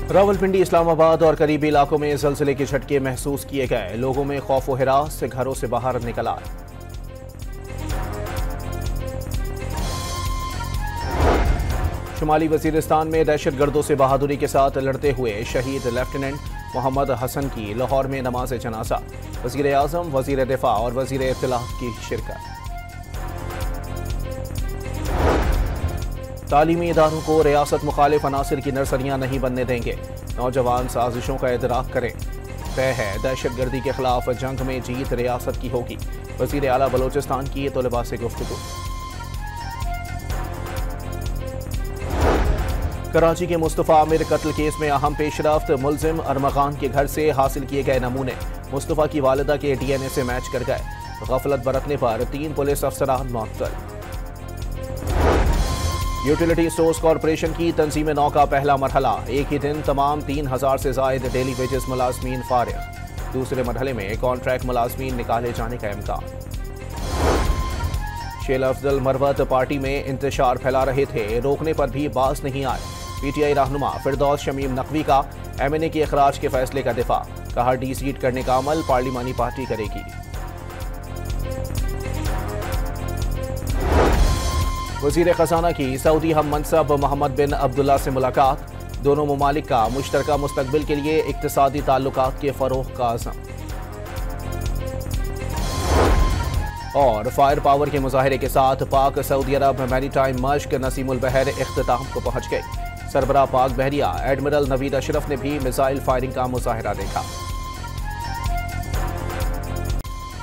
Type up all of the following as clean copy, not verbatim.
रावलपिंडी, इस्लामाबाद और करीबी इलाकों में ज़लज़ले के झटके महसूस किए गए। लोगों में खौफ व हिरास से घरों से बाहर निकल आए। शुमाली वजीरिस्तान में दहशतगर्दों से बहादुरी के साथ लड़ते हुए शहीद लेफ्टिनेंट मोहम्मद हसन की लाहौर में नमाज जनाजा। वज़ीर आज़म, वज़ीर दिफा और वज़ीर इत्तलात की शिरकत। तालीमी इदारों को रियासत मुखालिफ अनासिर की नर्सरियां नहीं बनने देंगे। नौजवान साजिशों का इदराक करें। तय है दहशतगर्दी के खिलाफ जंग में जीत रियासत की होगी। वज़ीर आला बलोचिस्तान की तलबा से गुफ्तगू। कराची के मुस्तफ़ा आमिर कत्ल केस में अहम पेशरफ्त। मुलजिम अरमगान के घर से हासिल किए गए नमूने मुस्तफ़ा की वालिदा के DNA से मैच कर गए। गफलत बरतने पर 3 पुलिस अफसरान मुअत्तल। यूटिलिटी स्टोर्स कॉरपोरेशन की तंजीम नौ का पहला मरहला। एक ही दिन तमाम 3000 से जायद डेली वेजेस मुलाजमीन फारिग। दूसरे मरहले में कॉन्ट्रैक्ट मुलाजमीन निकाले जाने का इम्कान। शेल अफजल मरवत पार्टी में इंतशार फैला रहे थे, रोकने पर भी बाज नहीं आए। PTI रहनुमा फिरदौस शमीम नकवी का MNA के अखराज के फैसले का दिफा। कहा डी-सीट करने का अमल पार्लिमानी पार्टी करेगी। वज़ीर खजाना की सऊदी हम मनसब मोहम्मद बिन अब्दुल्ला से मुलाकात। दोनों ममालिक का मुश्तरका मुस्तकबिल के लिए इक्तिसादी ताल्लुकात के फरोग का अज़म। और फायर पावर के मुजाहरे के साथ पाक सऊदी अरब मैरीटाइम मश्क नसीमुल बहर इख्तिताम को पहुंच गई। सरबराह पाक बहरिया एडमिरल नवीद अशरफ ने भी मिसाइल फायरिंग का मुजाहरा देखा।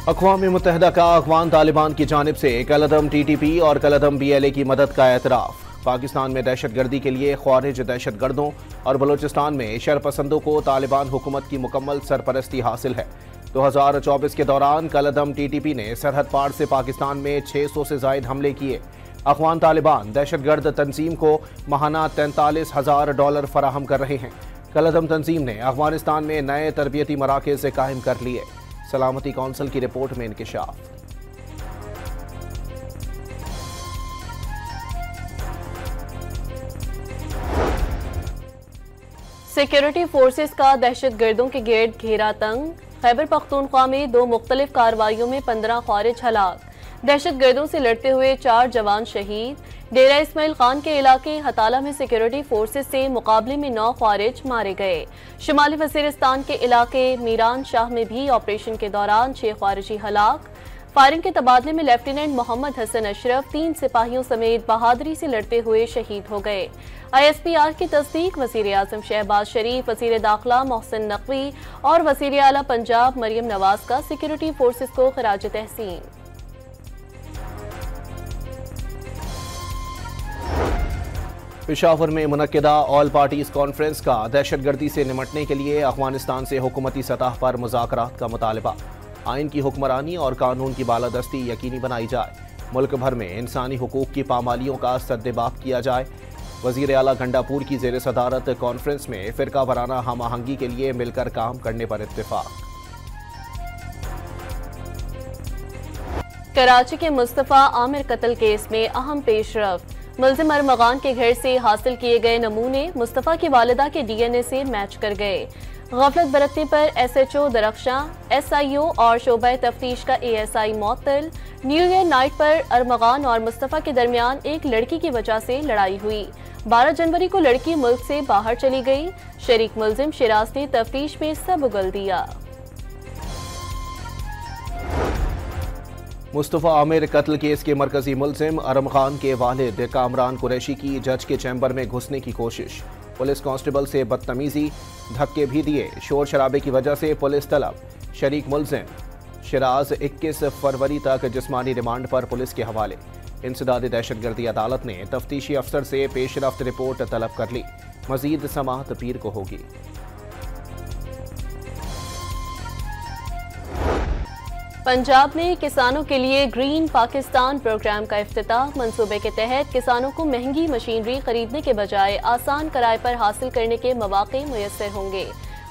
अक़वाम मुत्तहिदा का अफ़गान तालिबान की जानिब से कलदम TTP और कलदम BLA की मदद का एतराफ़। पाकिस्तान में दहशतगर्दी के लिए ख्वारिज दहशतगर्दों और बलोचिस्तान में शरपसंदों को तालिबान हुकूमत की मुकम्मल सरपरस्ती हासिल है। 2024 के दौरान कलदम TTP ने सरहद पार से पाकिस्तान में 600 से जायद हमले किए। अफ़गान तालिबान दहशतगर्द तंजीम को माहाना $43,000 फराहम कर रहे हैं। कलदम तंजीम ने अफगानिस्तान में नए तरबियती मराकज़ कायम कर लिए। सलामती कौंसिल की रिपोर्ट में इंकिशाफ। सिक्योरिटी फोर्सेस का दहशतगर्दों के गिर्द घेरा तंग। खैबर पख्तूनख्वा में 2 मुख्तलिफ कार्रवाइयों में 15 ख्वारिज हलाक। दहशतगर्दों से लड़ते हुए 4 जवान शहीद। डेरा इस्माइल खान के इलाके हताला में सिक्योरिटी फोर्सेस से मुकाबले में 9 ख्वारिज मारे गए। शुमाली वजीरिस्तान के इलाके मीरान शाह में भी ऑपरेशन के दौरान 6 ख्वारिजी हलाक। फायरिंग के तबादले में लेफ्टिनेंट मोहम्मद हसन अशरफ 3 सिपाहियों समेत बहादुरी से लड़ते हुए शहीद हो गए। ISPR की तस्दीक। वज़ीर आज़म शहबाज शरीफ, वज़ीर दाखिला मोहसिन नकवी और वज़ीर आला पंजाब मरियम नवाज का सिक्योरिटी फोर्सेस को खराज तहसीन। पेशावर में मुनक्किदा ऑल पार्टीज कॉन्फ्रेंस का दहशतगर्दी से निमटने के लिए अफगानिस्तान से हुकूमती सतह पर मुज़ाकरात का मुतालबा। आइन की हुक्मरानी और कानून की बालादस्ती यकीनी बनाई जाए। मुल्क भर में इंसानी हुकूक की पामालियों का सद्देबाप किया जाए। वज़ीर आला गंडापुर की ज़ेर सदारत कॉन्फ्रेंस में फ़िरका वाराना हम आहंगी के लिए मिलकर काम करने पर इत्तेफाक। कराची के मुस्तफ़ा आमिर कत्ल केस में अहम पेशरफ्त। मुलजिम अरमगान के घर से हासिल किए गए नमूने मुस्तफ़ा की वालिदा के DNA से मैच कर गए। गफलत बरतने पर SHO दरख्शां, SIO और शोबा तफ्तीश का ASI मुअत्तल। न्यू ईयर नाइट पर अरमगान और मुस्तफ़ा के दरमियान एक लड़की की वजह से लड़ाई हुई। 12 जनवरी को लड़की मुल्क से बाहर चली गई। शरीक मुलजिम शिराज ने तफ्तीश में सब उगल दिया। मुस्तफ़ा आमिर कत्ल केस के मरकजी मुलजिम अरमगान के वालिद कामरान कुरैशी की जज के चैम्बर में घुसने की कोशिश। पुलिस कांस्टेबल से बदतमीजी, धक्के भी दिए। शोर शराबे की वजह से पुलिस तलब। शरीक मुलजिम शिराज 21 फरवरी तक जिस्मानी रिमांड पर पुलिस के हवाले। इंसदाद दहशतगर्दी अदालत ने तफ्तीशी अफसर से पेशरफ्त रिपोर्ट तलब कर ली। मजीद समाअत पीर को होगी। पंजाब में किसानों के लिए ग्रीन पाकिस्तान प्रोग्राम का इफ्तिताह। मंसूबे के तहत किसानों को महंगी मशीनरी खरीदने के बजाय आसान किराए पर हासिल करने के मौके मुयस्सर होंगे।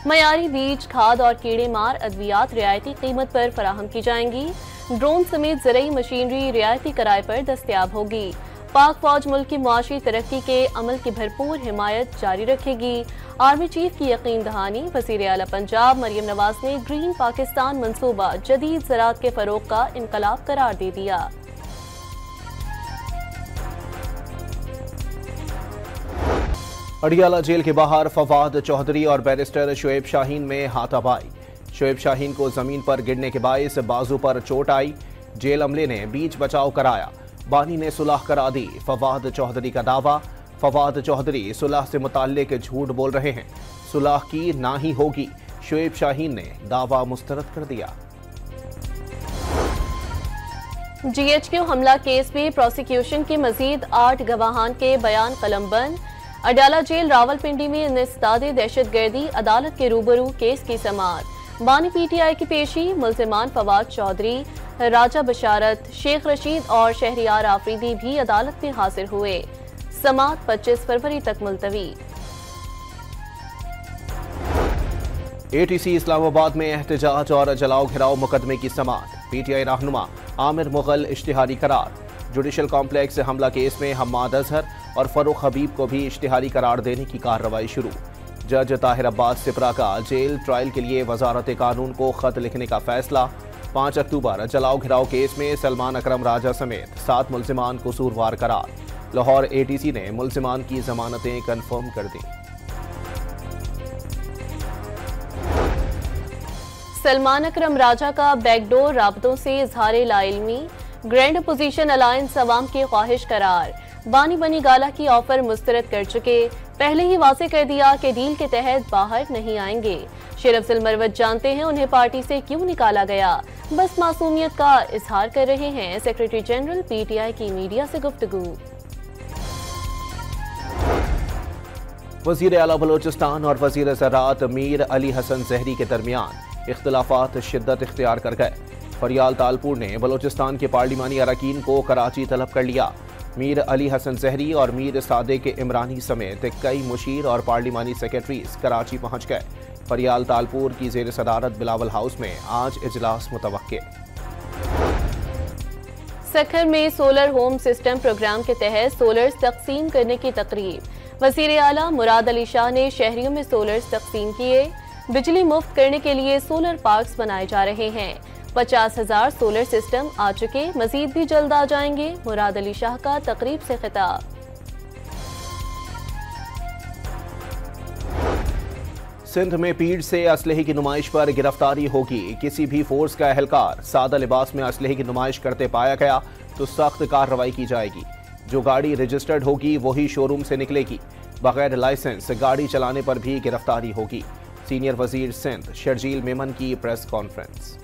मयारी बीज, खाद और कीड़े मार अद्वियात रियायती कीमत पर फराहम की जाएंगी। ड्रोन समेत ज़रूरी मशीनरी रियायती किराए पर दस्तयाब होगी। पाक फौज मुल्क की मुआशी तरक्की के अमल की भरपूर हिमायत जारी रखेगी। आर्मी चीफ की यकीन दहानी। वज़ीर आला पंजाब मरियम नवाज ने ग्रीन पाकिस्तान मंसूबा जदीद ज़राअत के फरोग का इनकलाब करार दे दिया। अडियाला जेल के बाहर फवाद चौधरी और बैरिस्टर शोएब शाहीन में हाथापाई। शोएब शाहीन को जमीन पर गिरने के बायस बाजू पर चोट आई। जेल अमले ने बीच बचाव कराया। बानी ने सुलह करा दी। फवाद चौधरी का दावा, फवाद चौधरी सुलह से मुताल्लिक झूठ बोल रहे हैं, सुलह की ना ही होगी। शोएब शाहीन ने दावा मुस्तरद कर दिया। GHQ हमला केस में प्रोसिक्यूशन के मजीद 8 गवाहान के बयान कलमबंद। अडियाला जेल रावलपिंडी में इंसदादे दहशतगर्दी अदालत के रूबरू केस की समाअत। बानी PTI की पेशी। मुल्जिमान फवाद चौधरी, राजा बशारत, शेख रशीद और शहरियार आफरीदी भी अदालत में हाजिर हुए। समाअत 25 फरवरी तक मुलतवी। ATC इस्लामाबाद में एहतजाज और जलाओ घिराव मुकदमे की समाअत। PTI रहनुमा आमिर मुगल इश्तिहारी करार। जुडिशल कॉम्प्लेक्स हमला केस में हम्माद अजहर और फरूख हबीब को भी इश्तिहारी करार देने की कार्रवाई शुरू। जज ताहिर अब्बास सिपरा का जेल ट्रायल के लिए वजारत कानून को खत लिखने का फैसला। 5 अक्टूबर जलाओ घिराव केस में सलमान अकरम राजा समेत 7 मुल्जिमान कसूरवार करार। लाहौर ATC ने मुल्जिमान की जमानतें कन्फर्म कर दी। सलमान अकरम राजा का बैकडोर राबतों से इजहार लाइल्मी। ग्रैंड अपोजिशन अलायंस अवाम की ख्वाहिश करार। बानी बनी गाला की ऑफर मुस्तरद कर चुके, पहले ही वाजे कर दिया कि डील के तहत बाहर नहीं आएंगे। शेर अफजल मरवत जानते हैं उन्हें पार्टी से क्यों निकाला गया, बस मासूमियत का इजहार कर रहे हैं। सेक्रेटरी जनरल PTI की मीडिया से गुफ्तगू। वजीर आला बलोचिस्तान और वजीर ज़राअत मीर अली हसन जहरी के दरमियान इख्तिलाफात शिद्दत इख्तियार कर गए। फरियाल तालपुर ने बलोचिस्तान के पार्लिमानी अरकान को कराची तलब कर लिया। मीर अली हसन जहरी और मीर सादिक इमरानी समेत कई मुशीर और पार्लिमानी सेक्रेटरीज कराची पहुंच गए। फरियाल तालपुर की जेर सदारत बिलावल हाउस में आज इजलास मुतवक्के। सखर में सोलर होम सिस्टम प्रोग्राम के तहत सोलर्स तकसीम करने की तकरीब। वजीर आला मुराद अली शाह ने शहरियों में सोलर्स तकसीम किए। बिजली मुफ्त करने के लिए सोलर पार्क्स बनाए जा रहे हैं। 50,000 सोलर सिस्टम आ चुके, मजीद भी जल्द आ जाएंगे। मुराद अली शाह का तकरीब से खिताब। सिंध में पीड़ से असलहे की नुमाइश पर गिरफ्तारी होगी। किसी भी फोर्स का एहलकार सादा लिबास में असलहे की नुमाइश करते पाया गया तो सख्त कार्रवाई की जाएगी। जो गाड़ी रजिस्टर्ड होगी वही शोरूम से निकलेगी। बगैर लाइसेंस गाड़ी चलाने पर भी गिरफ्तारी होगी। सीनियर वजीर सिंध शर्जील मेमन की प्रेस कॉन्फ्रेंस।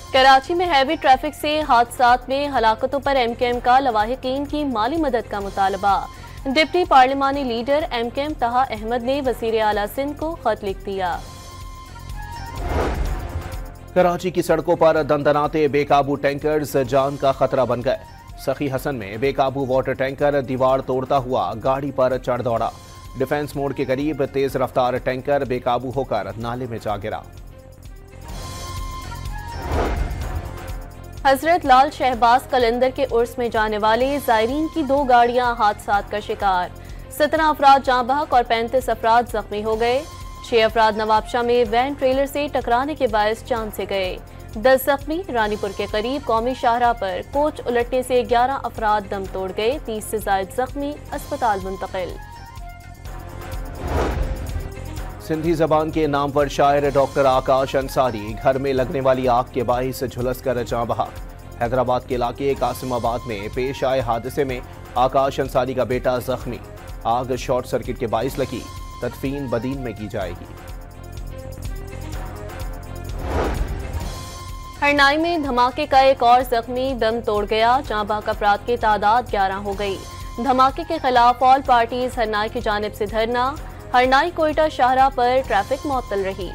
कराची में हैवी ट्रैफिक से हादसात में हलाकतों पर MKM का लवाहिकीन की माली मदद का मुतालबा। डिप्टी पार्लिमानी लीडर MKM तहा अहमद ने वजीर आला सिंध को खत लिख दिया। कराची की सड़कों पर दंदनाते बेकाबू टैंकर्स जान का खतरा बन गए। सखी हसन में बेकाबू वाटर टैंकर दीवार तोड़ता हुआ गाड़ी पर चढ़ दौड़ा। डिफेंस मोड़ के करीब तेज रफ्तार टैंकर बेकाबू होकर नाले में जा गिरा। हजरत लाल शहबाज कलंदर के उर्स में जाने वाले जायरीन की 2 गाड़ियां हादसात का शिकार। 17 अफराद जाँ बहक और 35 अफराद जख्मी हो गए। 6 अफराद नवाबशाह में वैन ट्रेलर से टकराने के बायस जान से गए। 10 जख्मी। रानीपुर के करीब कौमी शाहराह पर कोच उलटने से 11 अफराद दम तोड़ गए। 30 से ज्यादा जख्मी अस्पताल मुंतकिल। सिंधी जबान के नामवर शायर डॉक्टर आकाश अंसारी घर में लगने वाली आग के बाइस झुलस कर जाँ बहक। हैदराबाद के इलाके कासिमाबाद में पेश आए हादसे में आकाश अंसारी का बेटा जख्मी। आग शॉर्ट सर्किट के बाइस लगी। तदफीन बदीन में की जाएगी। हरनाई में धमाके का एक और जख्मी दम तोड़ गया। जाँ बहक अफराद की तादाद 11 हो गई। धमाके के खिलाफ ऑल पार्टीज हरनाई की जानिब से धरना। हरनाई कोयटा शाहराह पर ट्रैफिक मुअत्तल रही।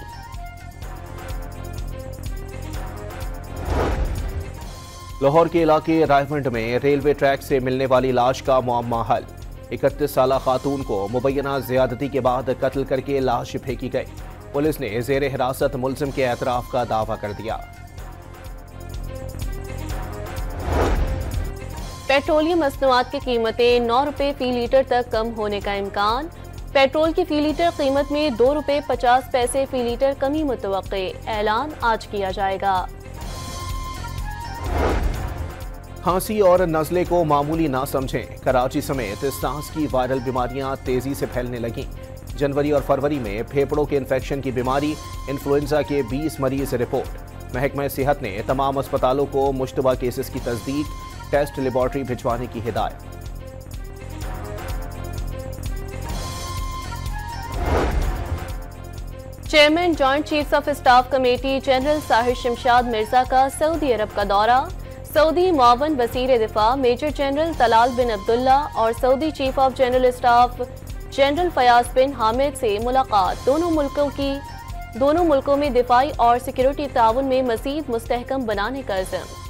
लाहौर के इलाके रायवंड में रेलवे ट्रैक से मिलने वाली लाश का मुअम्मा हल। 31 साला खातून को मुबैना ज़्यादती के बाद कत्ल करके लाश फेंकी गई। पुलिस ने ज़ेर हिरासत मुल्जिम के एतराफ़ का दावा कर दिया। पेट्रोलियम मसनूआत की कीमतें 9 रुपए फी लीटर तक कम होने का इम्कान। पेट्रोल की फी लीटर कीमत में 2 रुपए 50 पैसे फी लीटर कमी मुतवक्के। ऐलान आज किया जाएगा। खांसी और नज़ले को मामूली ना समझें। कराची समेत सांस की वायरल बीमारियां तेजी से फैलने लगीं। जनवरी और फरवरी में फेफड़ों के इन्फेक्शन की बीमारी इन्फ्लुएंजा के 20 मरीज रिपोर्ट। महकमा सेहत ने तमाम अस्पतालों को मुश्तबा केसेस की तस्दीक टेस्ट लेबॉर्ट्री भिजवाने की हिदायत। Chairman joint chiefs of staff committee general Sahir Shamshad Mirza का सऊदी अरब का दौरा। सऊदी मुआवन वज़ीर दिफा major general Talal bin Abdullah और Saudi chief of general staff general Fayaz bin Hamid से मुलाकात। दोनों मुल्कों में दिफाई और सिक्योरिटी ताउन में मजीद मुस्तहकम बनाने का इज़्म।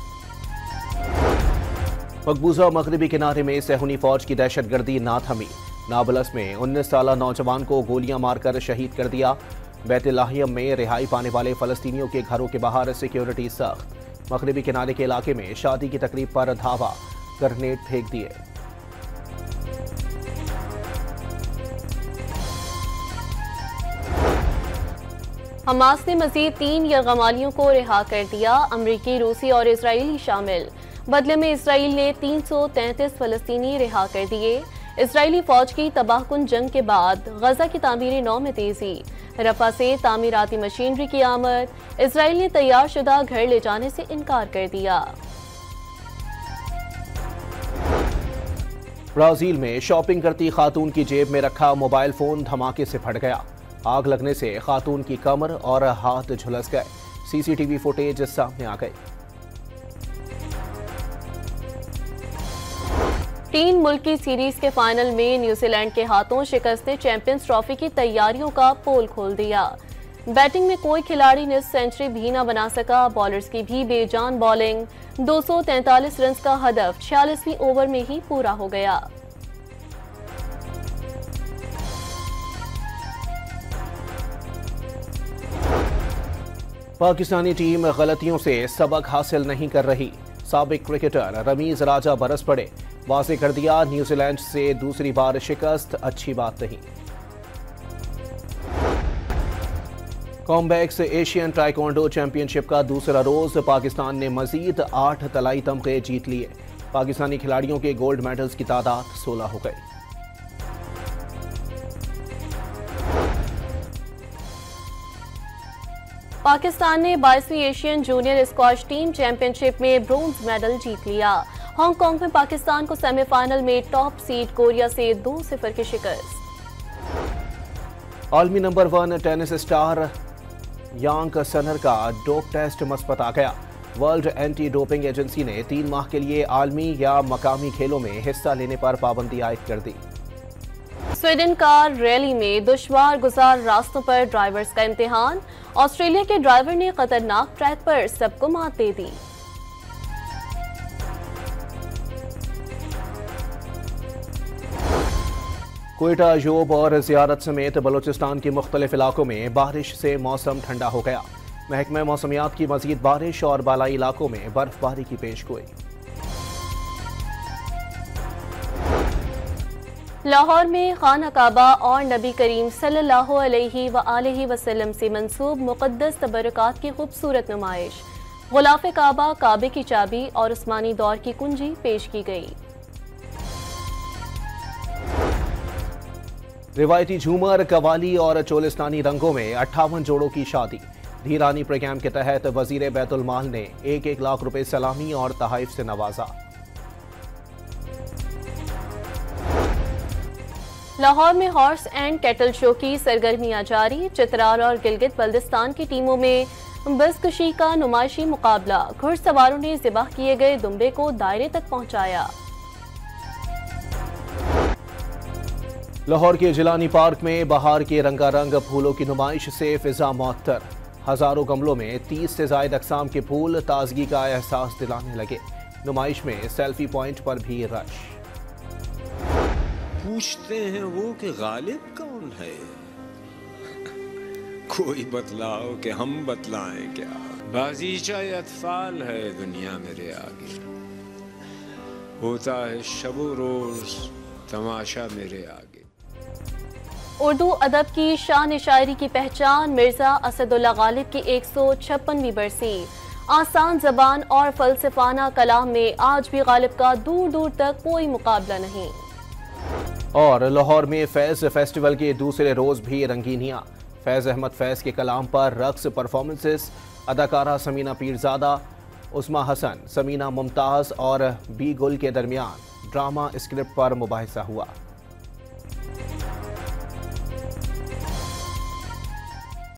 मकबूजा मगरबी किनारे में सहूनी फौज की दहशत गर्दी ना थमी। नाबलस में 19 साला नौजवान को गोलियां मारकर शहीद कर दिया। बैतुल्लाहिम में रिहाई पाने वाले फलस्तीनियों के घरों के बाहर सिक्योरिटी सख्त। मगरबी किनारे के इलाके में शादी की तकरीब पर धावा, ग्रेनेड फेंक दिए। हमास ने मजीद 3 यरगमालियों को रिहा कर दिया। अमरीकी, रूसी और इसराइली शामिल। बदले में इसराइल ने 333 फलस्तीनी रिहा कर दिए। इसराइली फौज की तबाहकुन जंग के बाद गजा की तामीरी नौ में तेजी। रफा से तामीराती मशीनरी की आमद। इसराइल ने तैयार शुदा घर ले जाने से इनकार कर दिया। ब्राजील में शॉपिंग करती खातून की जेब में रखा मोबाइल फोन धमाके से फट गया। आग लगने से खातून की कमर और हाथ झुलस गए। सीसीटीवी फुटेज सामने आ गई। 3 मुल्की सीरीज के फाइनल में न्यूजीलैंड के हाथों शिकस्त ने चैंपियंस ट्रॉफी की तैयारियों का पोल खोल दिया। बैटिंग में कोई खिलाड़ी ने सेंचुरी भी न बना सका। बॉलर्स की भी बेजान बॉलिंग। 243 रन का हदफ 46वीं ओवर में ही पूरा हो गया। पाकिस्तानी टीम गलतियों से सबक हासिल नहीं कर रही। साबिक क्रिकेटर रमीज राजा बरस पड़े। वाज़ेह कर दिया, न्यूजीलैंड से दूसरी बार शिकस्त अच्छी बात नहीं। कॉमबैक से एशियन टाइकोंडो चैंपियनशिप का दूसरा रोज पाकिस्तान ने मजीद 8 तलाई तमगे जीत लिए। पाकिस्तानी खिलाड़ियों के गोल्ड मेडल्स की तादाद 16 हो गई। पाकिस्तान ने 22वीं Asian junior squash team championship में ब्रोंज मेडल जीत लिया। हांगकांग में पाकिस्तान को सेमीफाइनल में टॉप सीड कोरिया से 2-0 की शिकस्त। आलमी नंबर 1 टेनिस स्टार यांग सनर का डोप टेस्ट मुस्बत आ गया। वर्ल्ड एंटी डोपिंग एजेंसी ने 3 माह के लिए आलमी या मकामी खेलों में हिस्सा लेने पर पाबंदी आयद कर दी। स्वीडन कार रैली में दुश्वार गुजार रास्तों पर ड्राइवर्स का इम्तिहान। ऑस्ट्रेलिया के ड्राइवर ने खतरनाक ट्रैक पर सबको मात दे दी। क्वेटा, योब और जियारत समेत बलूचिस्तान के मुख्तलिफ इलाकों में बारिश से मौसम ठंडा हो गया। महकमा मौसमियात की मजीद बारिश और बालाई इलाकों में बर्फबारी की पेशगोई। लाहौर में खाना काबा और नबी करीम सल्लल्लाहु अलैहि व आलिहि वसल्लम से मंसूब मुक़द्दस तबरुकात की खूबसूरत नुमाइश। गुलाफ काबा, काबे की चाबी और उस्मानी दौर की कुंजी पेश की गई। रिवायती झूमर, कवाली और चोलिस्तानी रंगों में 58 जोड़ों की शादी। धीरानी प्रोग्राम के तहत वजीर बैतुल माल ने 1-1 लाख रुपए सलामी और तहाइफ से नवाजा। लाहौर में हॉर्स एंड कैटल शो की सरगर्मियां जारी। चित्राल और गिलगित बल्दिस्तान की टीमों में बसकशी का नुमाइशी मुकाबला। घुड़सवारों ने ज़िबाह किए गए दुम्बे को दायरे तक पहुंचाया। लाहौर के जिलानी पार्क में बहार के रंगारंग फूलों की नुमाइश से फिजा मुअत्तर। हजारों गमलों में 30 से ज्यादा अक़साम के फूल ताजगी का एहसास दिलाने लगे। नुमाइश में सेल्फी पॉइंट पर भी रश। पूछते हैं वो कि गालिब कौन है? कोई बतलाओ कि हम बतलाएं क्या? बाजीचा अतफाल है दुनिया मेरे आगे। होता है शबो रोज तमाशा मेरे आगे। उर्दू अदब की शान शायरी की पहचान मिर्जा असदुल्ला गालिब की 156वीं बरसी। आसान जबान और फलसफाना कलाम में आज भी गालिब का दूर दूर तक कोई मुकाबला नहीं। और लाहौर में फैज़ फेस्टिवल के दूसरे रोज भी रंगीनियां। फैज़ अहमद फैज़ के कलाम पर रक्स परफॉर्मेंसेस। अदाकारा समीना पीरजादा, उस्मा हसन, समीना मुमताज़ और बी गुल के दरमियान ड्रामा स्क्रिप्ट पर मुबाहिसा हुआ।